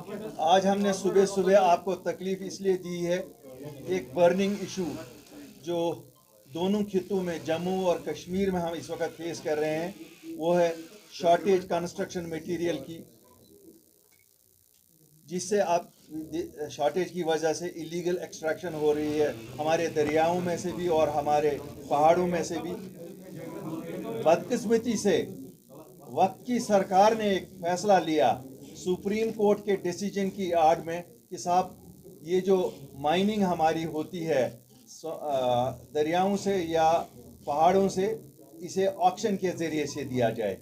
आज हमने सुबह सुबह आपको तकलीफ इसलिए दी है, एक बर्निंग इशू जो दोनों खितों में जम्मू और कश्मीर में हम इस वक्त फेस कर रहे हैं, वो है शॉर्टेज कंस्ट्रक्शन मटेरियल की, जिससे आप शॉर्टेज की वजह से इलीगल एक्सट्रैक्शन हो रही है हमारे दरियाओं में से भी और हमारे पहाड़ों में से भी। बदकिस्मती से वक्त की सरकार ने एक फैसला लिया सुप्रीम कोर्ट के डिसीजन की आड़ में कि साहब ये जो माइनिंग हमारी होती है दरियाओं से या पहाड़ों से, इसे ऑक्शन के ज़रिए से दिया जाए।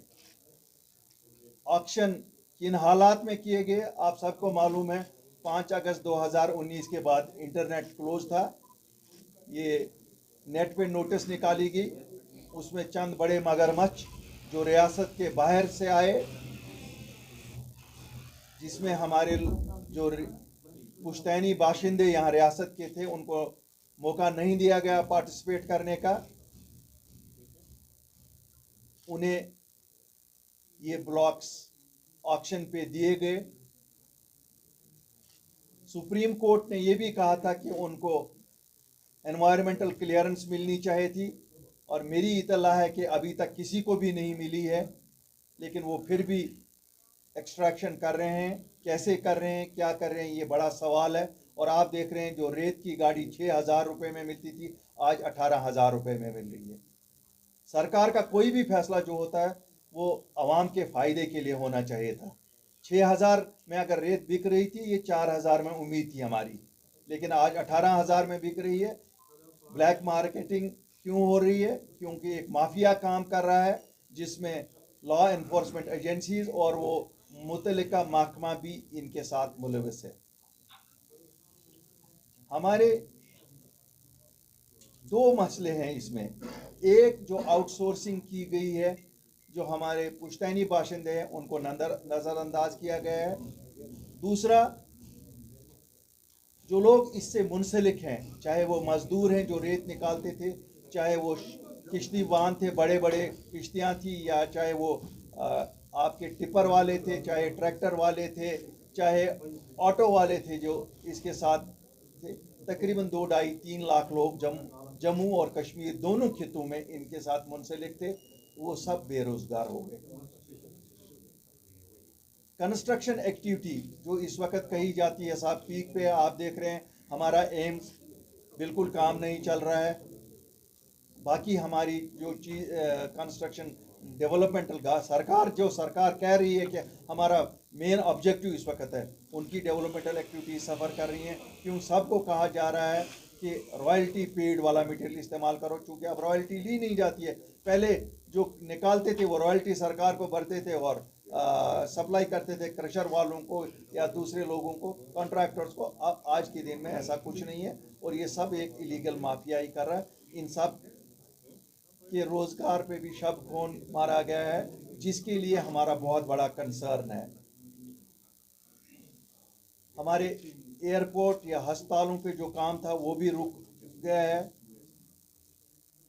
ऑक्शन किन हालात में किए गए आप सबको मालूम है। 5 अगस्त 2019 के बाद इंटरनेट क्लोज था। ये नेट पे नोटिस निकाली गई, उसमें चंद बड़े मगरमच्छ जो रियासत के बाहर से आए, जिसमें हमारे जो पुश्तैनी बाशिंदे यहाँ रियासत के थे उनको मौका नहीं दिया गया पार्टिसिपेट करने का। उन्हें ये ब्लॉक्स ऑक्शन पे दिए गए। सुप्रीम कोर्ट ने ये भी कहा था कि उनको एनवायरमेंटल क्लियरेंस मिलनी चाहिए थी, और मेरी इत्तला है कि अभी तक किसी को भी नहीं मिली है, लेकिन वो फिर भी एक्सट्रैक्शन कर रहे हैं। कैसे कर रहे हैं, क्या कर रहे हैं, ये बड़ा सवाल है। और आप देख रहे हैं जो रेत की गाड़ी 6,000 रुपये में मिलती थी, आज 18,000 रुपये में मिल रही है। सरकार का कोई भी फैसला जो होता है वो आवाम के फ़ायदे के लिए होना चाहिए था। 6,000 में अगर रेत बिक रही थी, ये 4,000 में उम्मीद थी हमारी, लेकिन आज 18,000 में बिक रही है। ब्लैक मार्केटिंग क्यों हो रही है? क्योंकि एक माफिया काम कर रहा है, जिसमें लॉ इन्फोर्समेंट एजेंसीज और वो मुतल्लिका महकमा भी इनके साथ मुलविस है। हमारे दो मसले हैं इसमें। एक, जो आउटसोर्सिंग की गई है, जो हमारे पुश्तैनी बाशिंदे हैं उनको नज़रअंदाज किया गया है। दूसरा, जो लोग इससे मुंसलिक हैं, चाहे वो मजदूर हैं जो रेत निकालते थे, चाहे वो किश्ती वाहन थे, बड़े बड़े किश्तियाँ थी, या चाहे वो आपके टिपर वाले थे, चाहे ट्रैक्टर वाले थे, चाहे ऑटो वाले थे जो इसके साथ थे, तकरीबन 2-2.5-3 लाख लोग जम्मू और कश्मीर दोनों खितों में इनके साथ मुंसलिक थे, वो सब बेरोजगार हो गए। कंस्ट्रक्शन एक्टिविटी जो इस वक्त कही जाती है साहब पीक पे, आप देख रहे हैं हमारा एम्स बिल्कुल काम नहीं चल रहा है। बाकी हमारी जो चीज़ कंस्ट्रक्शन डेवलपमेंटल सरकार कह रही है कि हमारा मेन ऑब्जेक्टिव इस वक्त है, उनकी डेवलपमेंटल एक्टिविटी सफ़र कर रही हैं। क्यों सबको कहा जा रहा है कि रॉयल्टी पेड वाला मटेरियल इस्तेमाल करो, चूँकि अब रॉयल्टी ली नहीं जाती है। पहले जो निकालते थे वो रॉयल्टी सरकार को भरते थे और सप्लाई करते थे क्रशर वालों को या दूसरे लोगों को, कॉन्ट्रैक्टर्स को। अब आज के दिन में ऐसा कुछ नहीं है, और ये सब एक इलीगल माफिया ही कर रहा है। इन सब के रोज़गार पे भी शब खून मारा गया है, जिसके लिए हमारा बहुत बड़ा कंसर्न है। हमारे एयरपोर्ट या अस्पतालों पे जो काम था वो भी रुक गया है।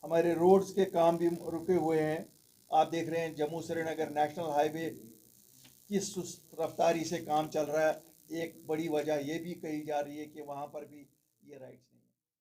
हमारे रोड्स के काम भी रुके हुए हैं। आप देख रहे हैं जम्मू श्रीनगर नेशनल हाईवे किस सुस्त रफ्तारी से काम चल रहा है। एक बड़ी वजह ये भी कही जा रही है कि वहाँ पर भी ये राइट्स